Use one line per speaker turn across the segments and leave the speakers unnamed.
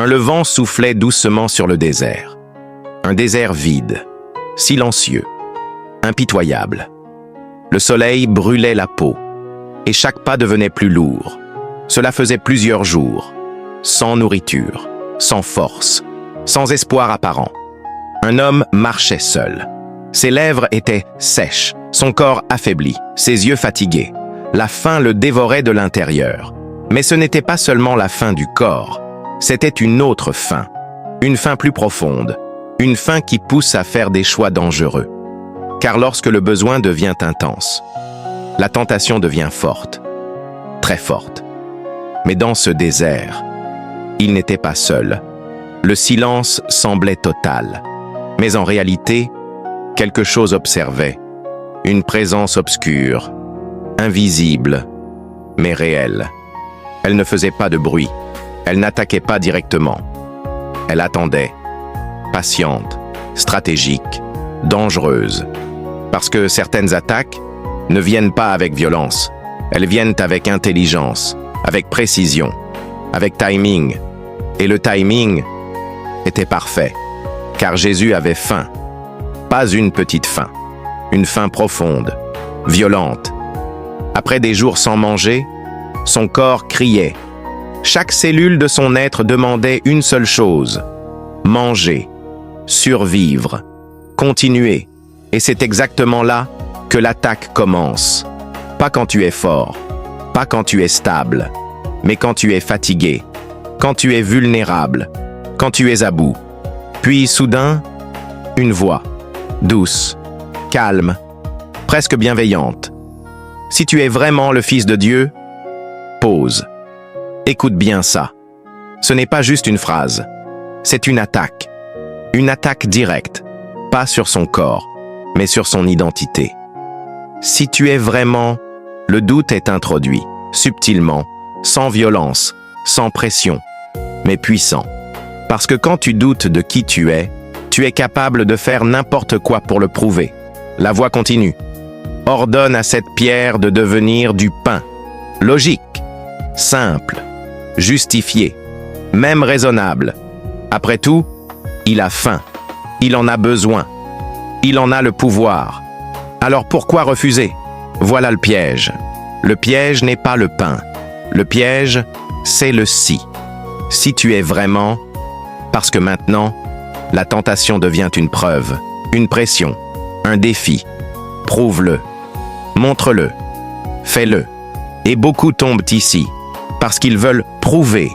Le vent soufflait doucement sur le désert. Un désert vide, silencieux, impitoyable. Le soleil brûlait la peau, et chaque pas devenait plus lourd. Cela faisait plusieurs jours, sans nourriture, sans force, sans espoir apparent. Un homme marchait seul. Ses lèvres étaient sèches, son corps affaibli, ses yeux fatigués. La faim le dévorait de l'intérieur. Mais ce n'était pas seulement la faim du corps, c'était une autre faim. Une faim plus profonde, une faim qui pousse à faire des choix dangereux. Car lorsque le besoin devient intense, la tentation devient forte, très forte. Mais dans ce désert, il n'était pas seul. Le silence semblait total. Mais en réalité, quelque chose observait. Une présence obscure, invisible, mais réelle. Elle ne faisait pas de bruit. Elle n'attaquait pas directement. Elle attendait, patiente, stratégique, dangereuse. Parce que certaines attaques ne viennent pas avec violence. Elles viennent avec intelligence, avec précision, avec timing. Et le timing était parfait, car Jésus avait faim. Pas une petite faim, une faim profonde, violente. Après des jours sans manger, son corps criait. Chaque cellule de son être demandait une seule chose: manger, survivre, continuer. Et c'est exactement là que l'attaque commence. Pas quand tu es fort, pas quand tu es stable, mais quand tu es fatigué, quand tu es vulnérable, quand tu es à bout. Puis soudain, une voix, douce, calme, presque bienveillante. Si tu es vraiment le Fils de Dieu, pause. Écoute bien ça. Ce n'est pas juste une phrase, c'est une attaque directe, pas sur son corps, mais sur son identité. Si tu es vraiment, le doute est introduit, subtilement, sans violence, sans pression, mais puissant. Parce que quand tu doutes de qui tu es capable de faire n'importe quoi pour le prouver. La voix continue. Ordonne à cette pierre de devenir du pain. Logique, simple, justifié, même raisonnable. Après tout, il a faim, il en a besoin, il en a le pouvoir. Alors pourquoi refuser? Voilà le piège. Le piège n'est pas le pain. Le piège, c'est le si. Si tu es vraiment, parce que maintenant, la tentation devient une preuve, une pression, un défi. Prouve-le, montre-le, fais-le. Et beaucoup tombent ici, parce qu'ils veulent prouver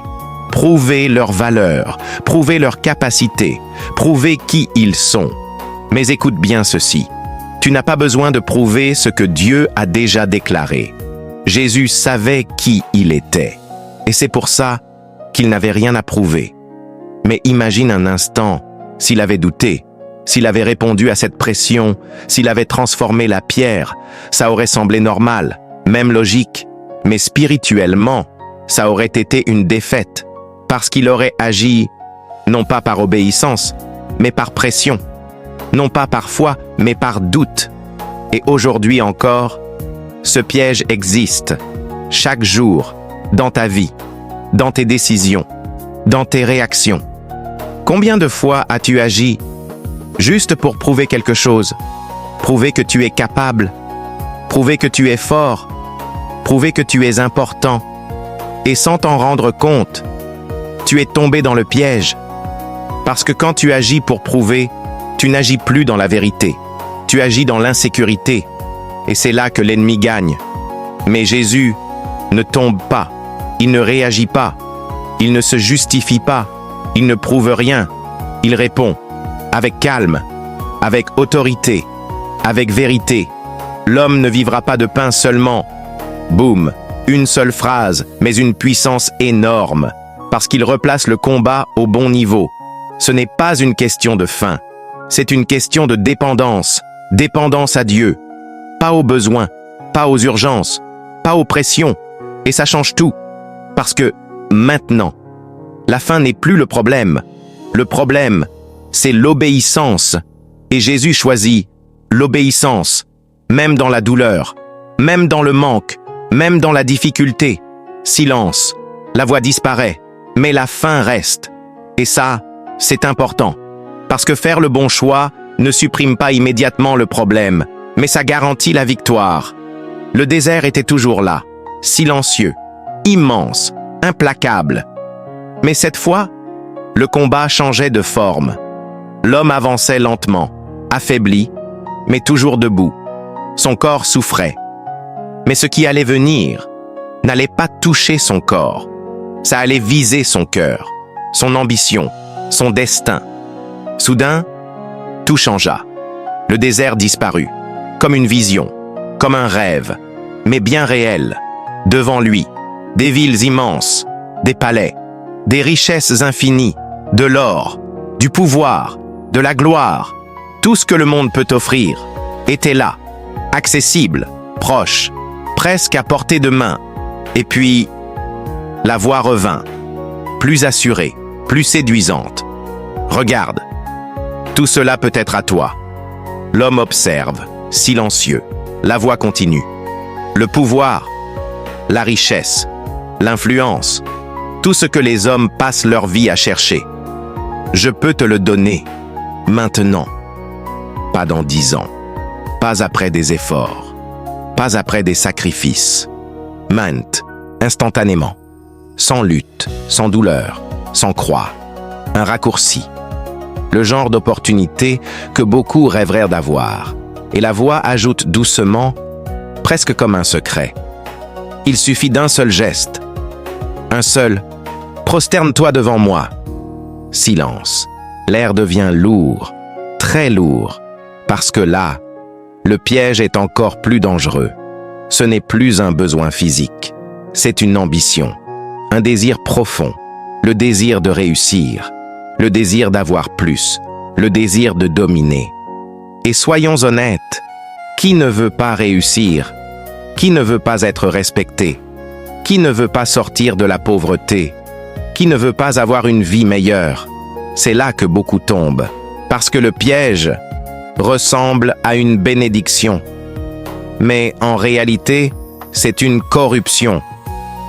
leur valeur, prouver leur capacité, prouver qui ils sont. Mais écoute bien ceci, tu n'as pas besoin de prouver ce que Dieu a déjà déclaré. Jésus savait qui il était, et c'est pour ça qu'il n'avait rien à prouver. Mais imagine un instant, s'il avait douté, s'il avait répondu à cette pression, s'il avait transformé la pierre, ça aurait semblé normal, même logique. Mais spirituellement, ça aurait été une défaite, parce qu'il aurait agi, non pas par obéissance, mais par pression, non pas par foi, mais par doute. Et aujourd'hui encore, ce piège existe, chaque jour, dans ta vie, dans tes décisions, dans tes réactions. Combien de fois as-tu agi juste pour prouver quelque chose, prouver que tu es capable, prouver que tu es fort, prouver que tu es important, et sans t'en rendre compte, tu es tombé dans le piège. Parce que quand tu agis pour prouver, tu n'agis plus dans la vérité, tu agis dans l'insécurité, et c'est là que l'ennemi gagne. Mais Jésus ne tombe pas, il ne réagit pas, il ne se justifie pas, il ne prouve rien, il répond avec calme, avec autorité, avec vérité. L'homme ne vivra pas de pain seulement. Boum, une seule phrase, mais une puissance énorme, parce qu'il replace le combat au bon niveau. Ce n'est pas une question de faim, c'est une question de dépendance, dépendance à Dieu, pas aux besoins, pas aux urgences, pas aux pressions, et ça change tout, parce que maintenant, la faim n'est plus le problème, c'est l'obéissance, et Jésus choisit l'obéissance, même dans la douleur, même dans le manque, même dans la difficulté. Silence, la voix disparaît, mais la faim reste. Et ça, c'est important. Parce que faire le bon choix ne supprime pas immédiatement le problème, mais ça garantit la victoire. Le désert était toujours là, silencieux, immense, implacable. Mais cette fois, le combat changeait de forme. L'homme avançait lentement, affaibli, mais toujours debout. Son corps souffrait. Mais ce qui allait venir n'allait pas toucher son corps. Ça allait viser son cœur, son ambition, son destin. Soudain, tout changea. Le désert disparut, comme une vision, comme un rêve, mais bien réel. Devant lui, des villes immenses, des palais, des richesses infinies, de l'or, du pouvoir, de la gloire. Tout ce que le monde peut offrir était là, accessible, proche, presque à portée de main. Et puis, la voix revint, plus assurée, plus séduisante. Regarde, tout cela peut être à toi. L'homme observe, silencieux. La voix continue. Le pouvoir, la richesse, l'influence, tout ce que les hommes passent leur vie à chercher. Je peux te le donner, maintenant. Pas dans 10 ans, pas après des efforts, pas après des sacrifices. Maintenant, instantanément, sans lutte, sans douleur, sans croix. Un raccourci. Le genre d'opportunité que beaucoup rêveraient d'avoir. Et la voix ajoute doucement, presque comme un secret. Il suffit d'un seul geste. Un seul. Prosterne-toi devant moi. Silence. L'air devient lourd, très lourd, parce que là, le piège est encore plus dangereux. Ce n'est plus un besoin physique, c'est une ambition, un désir profond, le désir de réussir, le désir d'avoir plus, le désir de dominer. Et soyons honnêtes, qui ne veut pas réussir? Qui ne veut pas être respecté? Qui ne veut pas sortir de la pauvreté? Qui ne veut pas avoir une vie meilleure? C'est là que beaucoup tombent, parce que le piège ressemble à une bénédiction. Mais en réalité, c'est une corruption,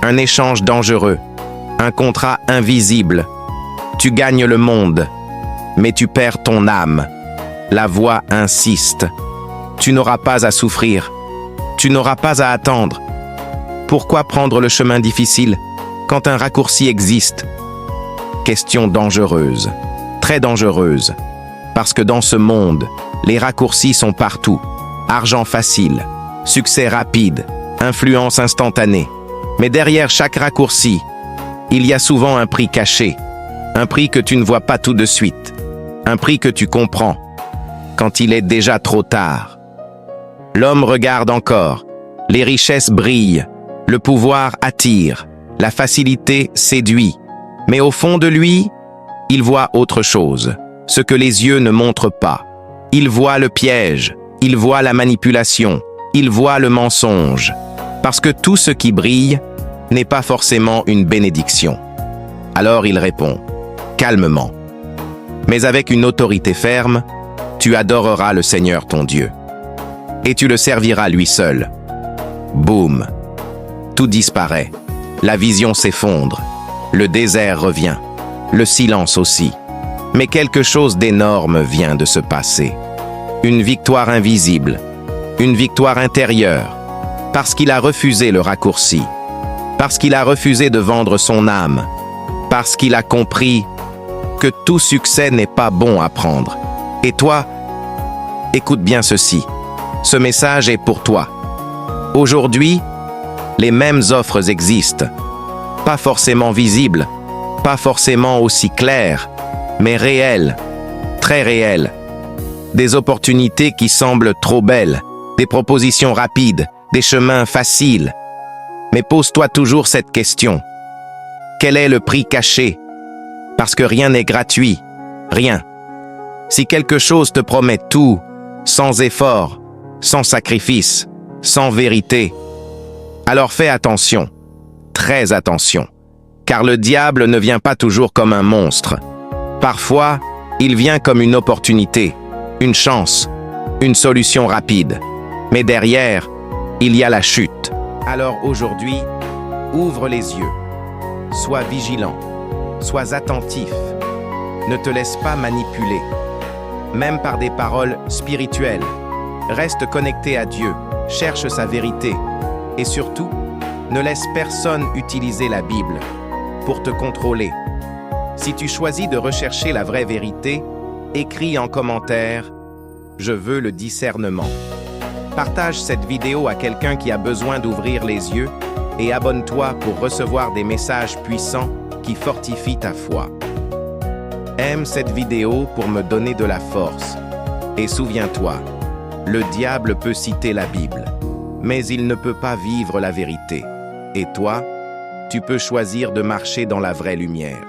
un échange dangereux, un contrat invisible. Tu gagnes le monde, mais tu perds ton âme. La voix insiste. Tu n'auras pas à souffrir, tu n'auras pas à attendre. Pourquoi prendre le chemin difficile quand un raccourci existe? Question dangereuse, très dangereuse, parce que dans ce monde, les raccourcis sont partout. Argent facile, succès rapide, influence instantanée. Mais derrière chaque raccourci, il y a souvent un prix caché, un prix que tu ne vois pas tout de suite, un prix que tu comprends quand il est déjà trop tard. L'homme regarde encore, les richesses brillent, le pouvoir attire, la facilité séduit. Mais au fond de lui, il voit autre chose, ce que les yeux ne montrent pas. Il voit le piège, il voit la manipulation, il voit le mensonge. Parce que tout ce qui brille n'est pas forcément une bénédiction. Alors il répond, calmement, mais avec une autorité ferme, tu adoreras le Seigneur ton Dieu. Et tu le serviras lui seul. Boum! Tout disparaît. La vision s'effondre. Le désert revient. Le silence aussi. Mais quelque chose d'énorme vient de se passer. Une victoire invisible. Une victoire intérieure. Parce qu'il a refusé le raccourci. Parce qu'il a refusé de vendre son âme. Parce qu'il a compris que tout succès n'est pas bon à prendre. Et toi, écoute bien ceci. Ce message est pour toi. Aujourd'hui, les mêmes offres existent. Pas forcément visibles, pas forcément aussi claires, mais réelles, très réelles. Des opportunités qui semblent trop belles, des propositions rapides, des chemins faciles. Mais pose-toi toujours cette question. Quel est le prix caché? Parce que rien n'est gratuit, rien. Si quelque chose te promet tout, sans effort, sans sacrifice, sans vérité, alors fais attention, très attention, car le diable ne vient pas toujours comme un monstre. Parfois, il vient comme une opportunité, une chance, une solution rapide. Mais derrière, il y a la chute. Alors aujourd'hui, ouvre les yeux, sois vigilant, sois attentif, Ne te laisse pas manipuler, même par des paroles spirituelles. Reste connecté à Dieu, cherche sa vérité et surtout, ne laisse personne utiliser la Bible pour te contrôler. Si tu choisis de rechercher la vraie vérité, écris en commentaire « Je veux le discernement ». Partage cette vidéo à quelqu'un qui a besoin d'ouvrir les yeux et abonne-toi pour recevoir des messages puissants qui fortifient ta foi. Aime cette vidéo pour me donner de la force. Et souviens-toi, le diable peut citer la Bible, mais il ne peut pas vivre la vérité. Et toi, tu peux choisir de marcher dans la vraie lumière.